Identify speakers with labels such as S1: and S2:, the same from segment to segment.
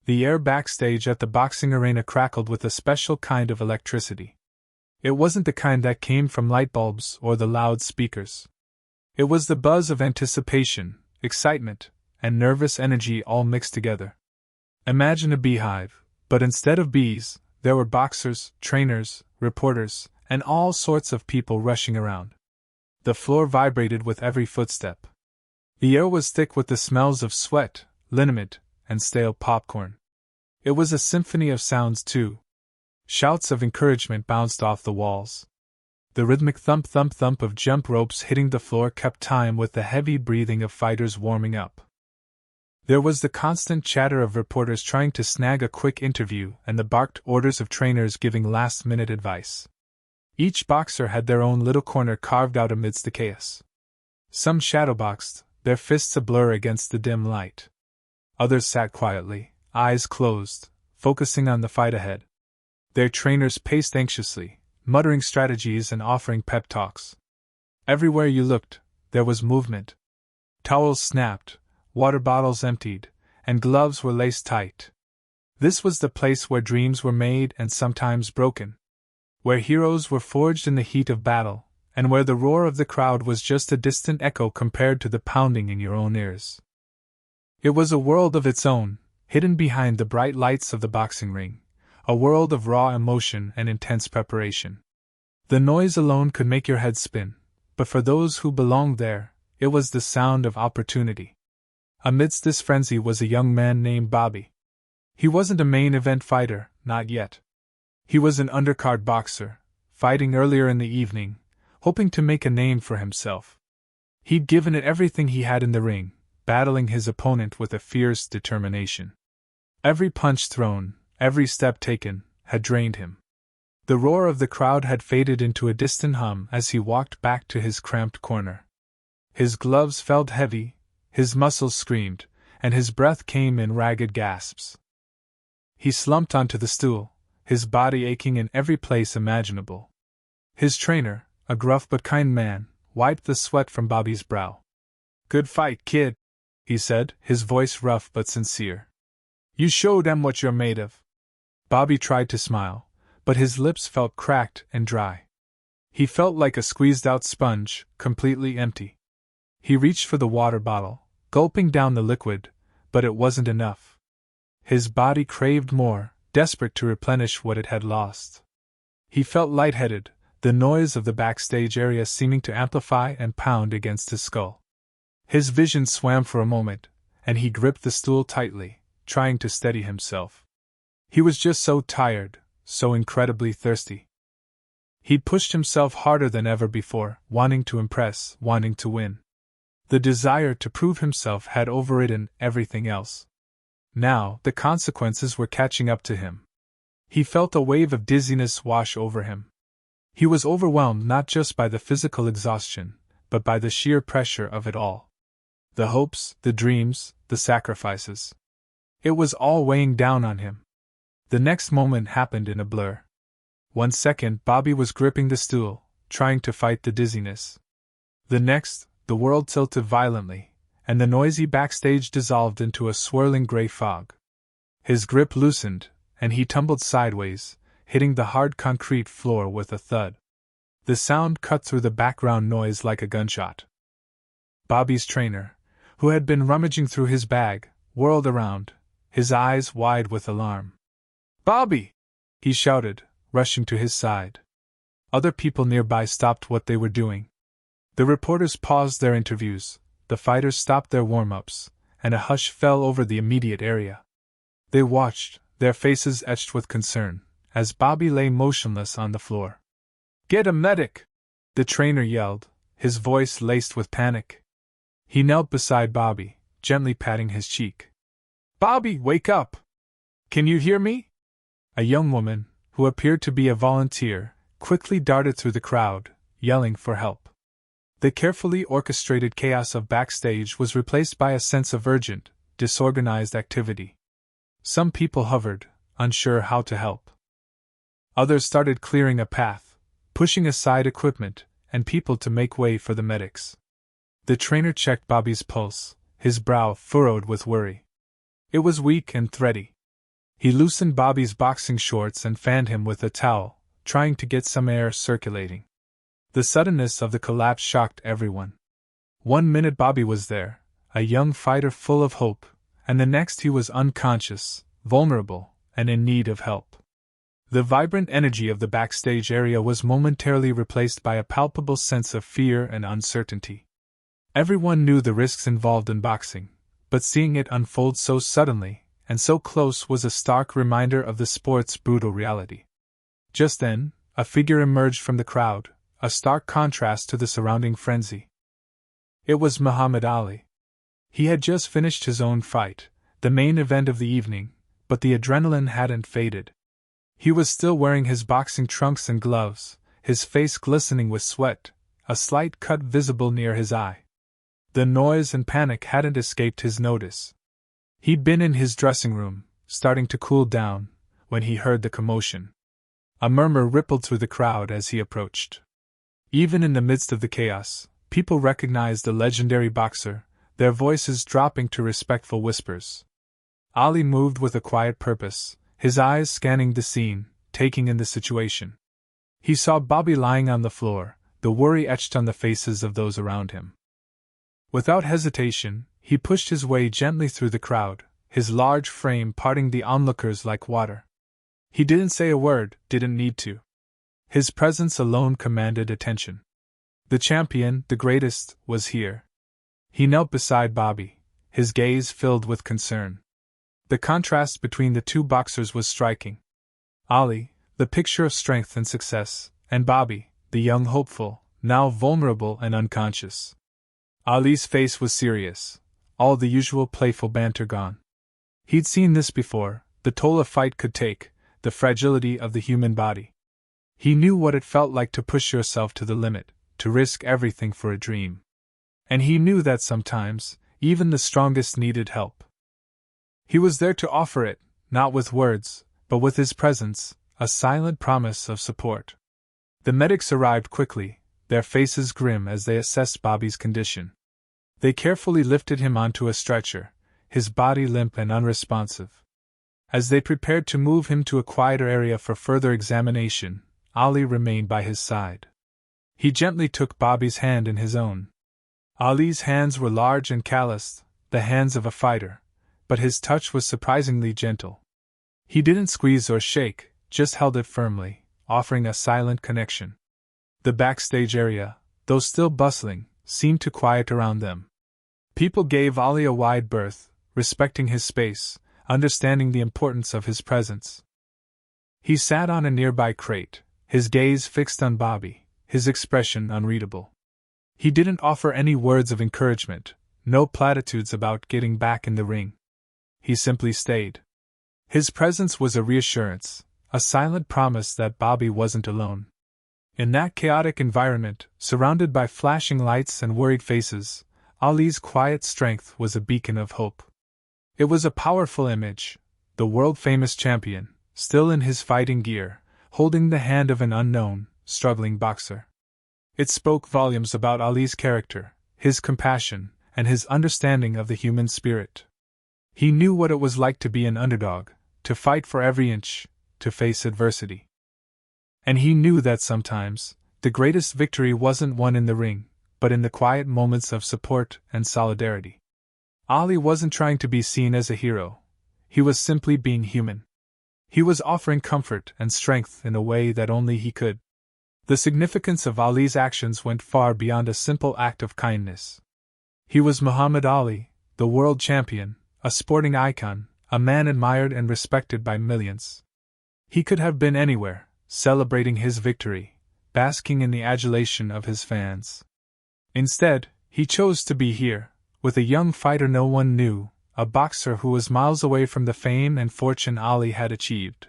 S1: The air backstage at the boxing arena crackled with a special kind of electricity. It wasn't the kind that came from light bulbs or the loud speakers. It was the buzz of anticipation, excitement, and nervous energy all mixed together. Imagine a beehive, but instead of bees, there were boxers, trainers, reporters, and all sorts of people rushing around. The floor vibrated with every footstep. The air was thick with the smells of sweat, liniment, and stale popcorn. It was a symphony of sounds, too. Shouts of encouragement bounced off the walls. The rhythmic thump-thump-thump of jump ropes hitting the floor kept time with the heavy breathing of fighters warming up. There was the constant chatter of reporters trying to snag a quick interview and the barked orders of trainers giving last-minute advice. Each boxer had their own little corner carved out amidst the chaos. Some shadowboxed, their fists a blur against the dim light. Others sat quietly, eyes closed, focusing on the fight ahead. Their trainers paced anxiously, muttering strategies and offering pep talks. Everywhere you looked, there was movement. Towels snapped, water bottles emptied, and gloves were laced tight. This was the place where dreams were made and sometimes broken, where heroes were forged in the heat of battle, and where the roar of the crowd was just a distant echo compared to the pounding in your own ears. It was a world of its own, hidden behind the bright lights of the boxing ring, a world of raw emotion and intense preparation. The noise alone could make your head spin, but for those who belonged there, it was the sound of opportunity. Amidst this frenzy was a young man named Bobby. He wasn't a main event fighter, not yet. He was an undercard boxer, fighting earlier in the evening, hoping to make a name for himself. He'd given it everything he had in the ring, battling his opponent with a fierce determination. Every punch thrown, every step taken, had drained him. The roar of the crowd had faded into a distant hum as he walked back to his cramped corner. His gloves felt heavy, his muscles screamed, and his breath came in ragged gasps. He slumped onto the stool, his body aching in every place imaginable. His trainer, a gruff but kind man, wiped the sweat from Bobby's brow. "Good fight, kid," he said, his voice rough but sincere. "You showed 'em what you're made of." Bobby tried to smile, but his lips felt cracked and dry. He felt like a squeezed-out sponge, completely empty. He reached for the water bottle, gulping down the liquid, but it wasn't enough. His body craved more, desperate to replenish what it had lost. He felt lightheaded, the noise of the backstage area seeming to amplify and pound against his skull. His vision swam for a moment, and he gripped the stool tightly, trying to steady himself. He was just so tired, so incredibly thirsty. He'd pushed himself harder than ever before, wanting to impress, wanting to win. The desire to prove himself had overridden everything else. Now, the consequences were catching up to him. He felt a wave of dizziness wash over him. He was overwhelmed not just by the physical exhaustion, but by the sheer pressure of it all. The hopes, the dreams, the sacrifices. It was all weighing down on him. The next moment happened in a blur. 1 second, Bobby was gripping the stool, trying to fight the dizziness. The next, the world tilted violently, and the noisy backstage dissolved into a swirling gray fog. His grip loosened, and he tumbled sideways, hitting the hard concrete floor with a thud. The sound cut through the background noise like a gunshot. Bobby's trainer, who had been rummaging through his bag, whirled around, his eyes wide with alarm. "Bobby!" he shouted, rushing to his side. Other people nearby stopped what they were doing. The reporters paused their interviews, the fighters stopped their warm-ups, and a hush fell over the immediate area. They watched, their faces etched with concern, as Bobby lay motionless on the floor. "Get a medic!" the trainer yelled, his voice laced with panic. He knelt beside Bobby, gently patting his cheek. "Bobby, wake up! Can you hear me?" A young woman, who appeared to be a volunteer, quickly darted through the crowd, yelling for help. The carefully orchestrated chaos of backstage was replaced by a sense of urgent, disorganized activity. Some people hovered, unsure how to help. Others started clearing a path, pushing aside equipment and people to make way for the medics. The trainer checked Bobby's pulse, his brow furrowed with worry. It was weak and thready. He loosened Bobby's boxing shorts and fanned him with a towel, trying to get some air circulating. The suddenness of the collapse shocked everyone. 1 minute Bobby was there, a young fighter full of hope, and the next he was unconscious, vulnerable, and in need of help. The vibrant energy of the backstage area was momentarily replaced by a palpable sense of fear and uncertainty. Everyone knew the risks involved in boxing, but seeing it unfold so suddenly and so close was a stark reminder of the sport's brutal reality. Just then, a figure emerged from the crowd, a stark contrast to the surrounding frenzy. It was Muhammad Ali. He had just finished his own fight, the main event of the evening, but the adrenaline hadn't faded. He was still wearing his boxing trunks and gloves, his face glistening with sweat, a slight cut visible near his eye. The noise and panic hadn't escaped his notice. He'd been in his dressing room, starting to cool down, when he heard the commotion. A murmur rippled through the crowd as he approached. Even in the midst of the chaos, people recognized the legendary boxer, their voices dropping to respectful whispers. Ali moved with a quiet purpose, his eyes scanning the scene, taking in the situation. He saw Bobby lying on the floor, the worry etched on the faces of those around him. Without hesitation, he pushed his way gently through the crowd, his large frame parting the onlookers like water. He didn't say a word, didn't need to. His presence alone commanded attention. The champion, the greatest, was here. He knelt beside Bobby, his gaze filled with concern. The contrast between the two boxers was striking. Ali, the picture of strength and success, and Bobby, the young hopeful, now vulnerable and unconscious. Ali's face was serious, all the usual playful banter gone. He'd seen this before, the toll a fight could take, the fragility of the human body. He knew what it felt like to push yourself to the limit, to risk everything for a dream. And he knew that sometimes, even the strongest needed help. He was there to offer it, not with words, but with his presence, a silent promise of support. The medics arrived quickly, their faces grim as they assessed Bobby's condition. They carefully lifted him onto a stretcher, his body limp and unresponsive. As they prepared to move him to a quieter area for further examination, Ali remained by his side. He gently took Bobby's hand in his own. Ali's hands were large and calloused, the hands of a fighter, but his touch was surprisingly gentle. He didn't squeeze or shake, just held it firmly, offering a silent connection. The backstage area, though still bustling, seemed to quiet around them. People gave Ali a wide berth, respecting his space, understanding the importance of his presence. He sat on a nearby crate, his gaze fixed on Bobby, his expression unreadable. He didn't offer any words of encouragement, no platitudes about getting back in the ring. He simply stayed. His presence was a reassurance, a silent promise that Bobby wasn't alone. In that chaotic environment, surrounded by flashing lights and worried faces, Ali's quiet strength was a beacon of hope. It was a powerful image, the world-famous champion, still in his fighting gear, holding the hand of an unknown, struggling boxer. It spoke volumes about Ali's character, his compassion, and his understanding of the human spirit. He knew what it was like to be an underdog, to fight for every inch, to face adversity. And he knew that sometimes, the greatest victory wasn't won in the ring, but in the quiet moments of support and solidarity. Ali wasn't trying to be seen as a hero, he was simply being human. He was offering comfort and strength in a way that only he could. The significance of Ali's actions went far beyond a simple act of kindness. He was Muhammad Ali, the world champion, a sporting icon, a man admired and respected by millions. He could have been anywhere, celebrating his victory, basking in the adulation of his fans. Instead, he chose to be here, with a young fighter no one knew, a boxer who was miles away from the fame and fortune Ali had achieved.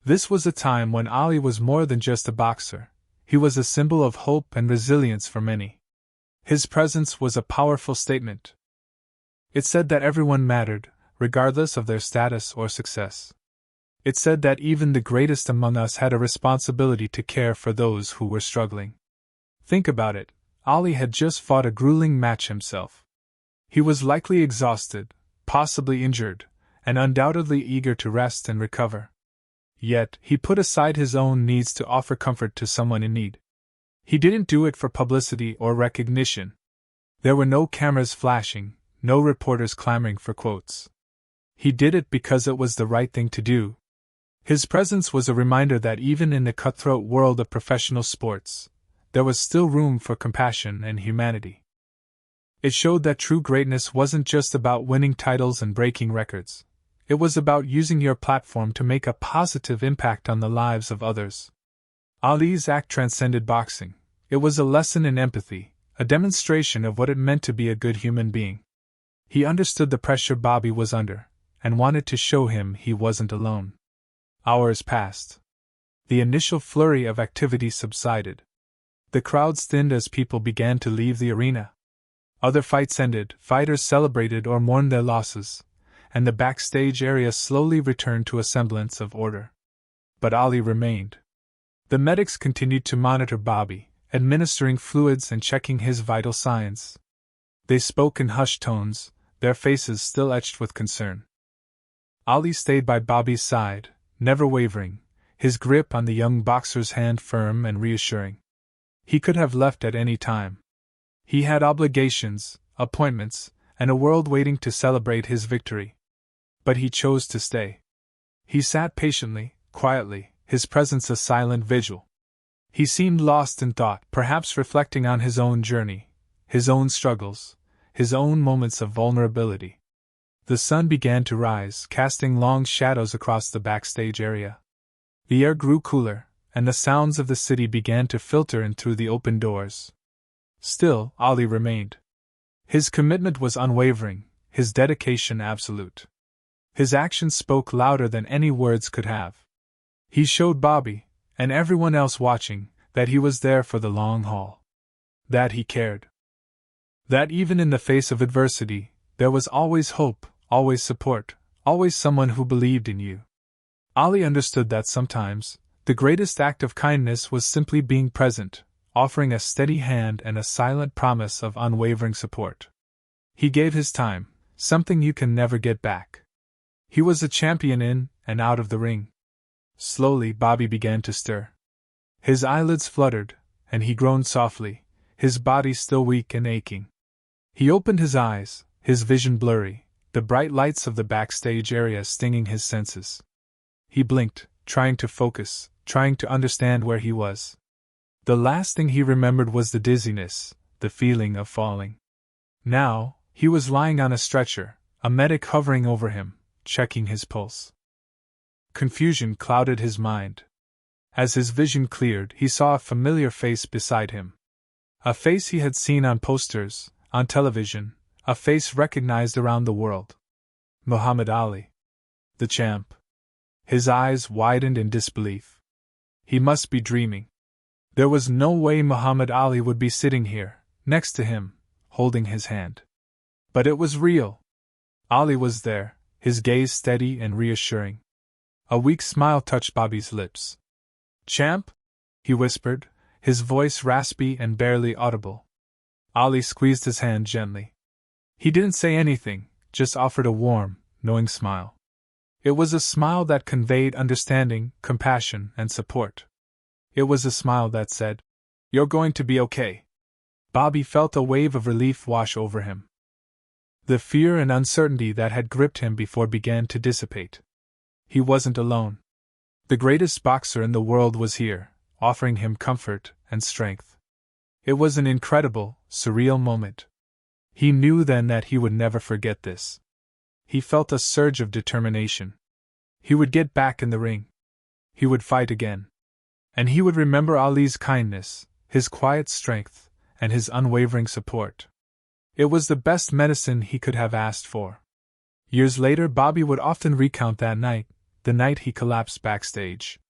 S1: This was a time when Ali was more than just a boxer. He was a symbol of hope and resilience for many. His presence was a powerful statement. It said that everyone mattered, regardless of their status or success. It said that even the greatest among us had a responsibility to care for those who were struggling. Think about it, Ali had just fought a grueling match himself. He was likely exhausted, possibly injured, and undoubtedly eager to rest and recover. Yet, he put aside his own needs to offer comfort to someone in need. He didn't do it for publicity or recognition. There were no cameras flashing, no reporters clamoring for quotes. He did it because it was the right thing to do. His presence was a reminder that even in the cutthroat world of professional sports, there was still room for compassion and humanity. It showed that true greatness wasn't just about winning titles and breaking records. It was about using your platform to make a positive impact on the lives of others. Ali's act transcended boxing. It was a lesson in empathy, a demonstration of what it meant to be a good human being. He understood the pressure Bobby was under, and wanted to show him he wasn't alone. Hours passed. The initial flurry of activity subsided. The crowds thinned as people began to leave the arena. Other fights ended, fighters celebrated or mourned their losses, and the backstage area slowly returned to a semblance of order. But Ali remained. The medics continued to monitor Bobby, administering fluids and checking his vital signs. They spoke in hushed tones, their faces still etched with concern. Ali stayed by Bobby's side, never wavering, his grip on the young boxer's hand firm and reassuring. He could have left at any time. He had obligations, appointments, and a world waiting to celebrate his victory. But he chose to stay. He sat patiently, quietly, his presence a silent vigil. He seemed lost in thought, perhaps reflecting on his own journey, his own struggles, his own moments of vulnerability. The sun began to rise, casting long shadows across the backstage area. The air grew cooler, and the sounds of the city began to filter in through the open doors. Still, Ali remained. His commitment was unwavering, his dedication absolute. His actions spoke louder than any words could have. He showed Bobby, and everyone else watching, that he was there for the long haul. That he cared. That even in the face of adversity, there was always hope, always support, always someone who believed in you. Ali understood that sometimes, the greatest act of kindness was simply being present, offering a steady hand and a silent promise of unwavering support. He gave his time, something you can never get back. He was a champion in and out of the ring. Slowly, Bobby began to stir. His eyelids fluttered, and he groaned softly, his body still weak and aching. He opened his eyes, his vision blurry, the bright lights of the backstage area stinging his senses. He blinked, trying to focus, trying to understand where he was. The last thing he remembered was the dizziness, the feeling of falling. Now, he was lying on a stretcher, a medic hovering over him, checking his pulse. Confusion clouded his mind. As his vision cleared, he saw a familiar face beside him. A face he had seen on posters, on television, a face recognized around the world. Muhammad Ali. The champ. His eyes widened in disbelief. He must be dreaming. There was no way Muhammad Ali would be sitting here, next to him, holding his hand. But it was real. Ali was there, his gaze steady and reassuring. A weak smile touched Bobby's lips. "Champ?" he whispered, his voice raspy and barely audible. Ali squeezed his hand gently. He didn't say anything, just offered a warm, knowing smile. It was a smile that conveyed understanding, compassion, and support. It was a smile that said, "You're going to be okay." Bobby felt a wave of relief wash over him. The fear and uncertainty that had gripped him before began to dissipate. He wasn't alone. The greatest boxer in the world was here, offering him comfort and strength. It was an incredible, surreal moment. He knew then that he would never forget this. He felt a surge of determination. He would get back in the ring. He would fight again. And he would remember Ali's kindness, his quiet strength, and his unwavering support. It was the best medicine he could have asked for. Years later, Bobby would often recount that night, the night he collapsed backstage.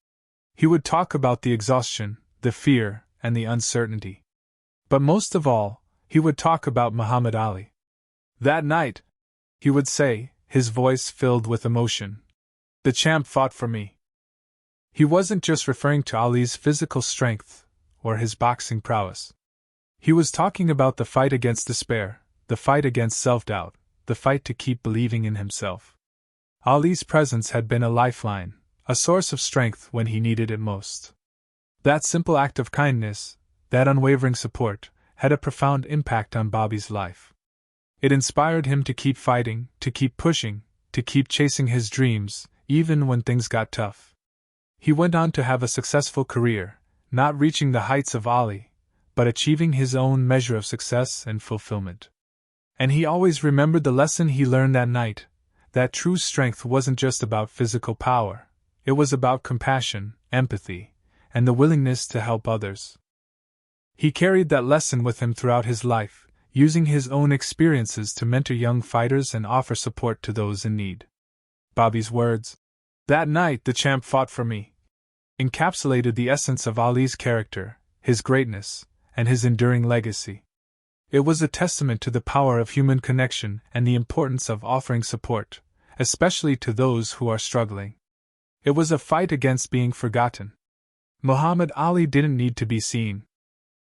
S1: He would talk about the exhaustion, the fear, and the uncertainty. But most of all, he would talk about Muhammad Ali. "That night," he would say, his voice filled with emotion, "the champ fought for me." He wasn't just referring to Ali's physical strength or his boxing prowess. He was talking about the fight against despair, the fight against self-doubt, the fight to keep believing in himself. Ali's presence had been a lifeline, a source of strength when he needed it most. That simple act of kindness, that unwavering support, had a profound impact on Bobby's life. It inspired him to keep fighting, to keep pushing, to keep chasing his dreams, even when things got tough. He went on to have a successful career, not reaching the heights of Ali, but achieving his own measure of success and fulfillment. And he always remembered the lesson he learned that night, that true strength wasn't just about physical power, it was about compassion, empathy, and the willingness to help others. He carried that lesson with him throughout his life, using his own experiences to mentor young fighters and offer support to those in need. Bobby's words, "That night the champ fought for me," encapsulated the essence of Ali's character, his greatness, and his enduring legacy. It was a testament to the power of human connection and the importance of offering support, especially to those who are struggling. It was a fight against being forgotten. Muhammad Ali didn't need to be seen.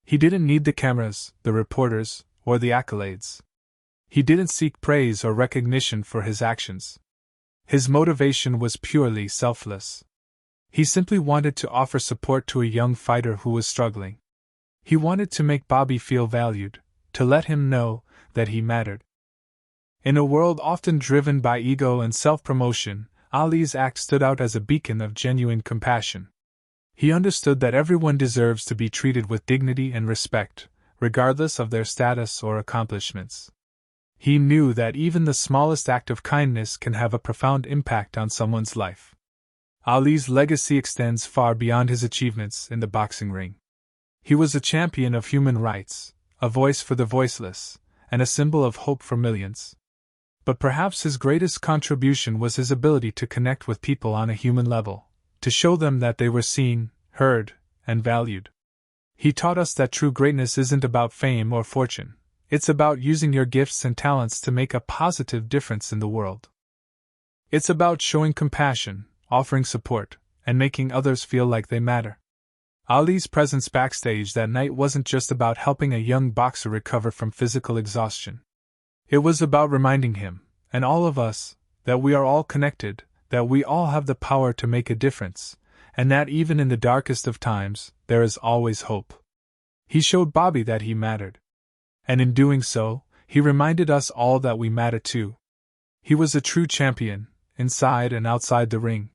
S1: He didn't need the cameras, the reporters, or the accolades. He didn't seek praise or recognition for his actions. His motivation was purely selfless. He simply wanted to offer support to a young fighter who was struggling. He wanted to make Bobby feel valued, to let him know that he mattered. In a world often driven by ego and self-promotion, Ali's act stood out as a beacon of genuine compassion. He understood that everyone deserves to be treated with dignity and respect, regardless of their status or accomplishments. He knew that even the smallest act of kindness can have a profound impact on someone's life. Ali's legacy extends far beyond his achievements in the boxing ring. He was a champion of human rights, a voice for the voiceless, and a symbol of hope for millions. But perhaps his greatest contribution was his ability to connect with people on a human level, to show them that they were seen, heard, and valued. He taught us that true greatness isn't about fame or fortune, it's about using your gifts and talents to make a positive difference in the world. It's about showing compassion, offering support, and making others feel like they matter. Ali's presence backstage that night wasn't just about helping a young boxer recover from physical exhaustion. It was about reminding him, and all of us, that we are all connected, that we all have the power to make a difference, and that even in the darkest of times, there is always hope. He showed Bobby that he mattered. And in doing so, he reminded us all that we matter too. He was a true champion, inside and outside the ring,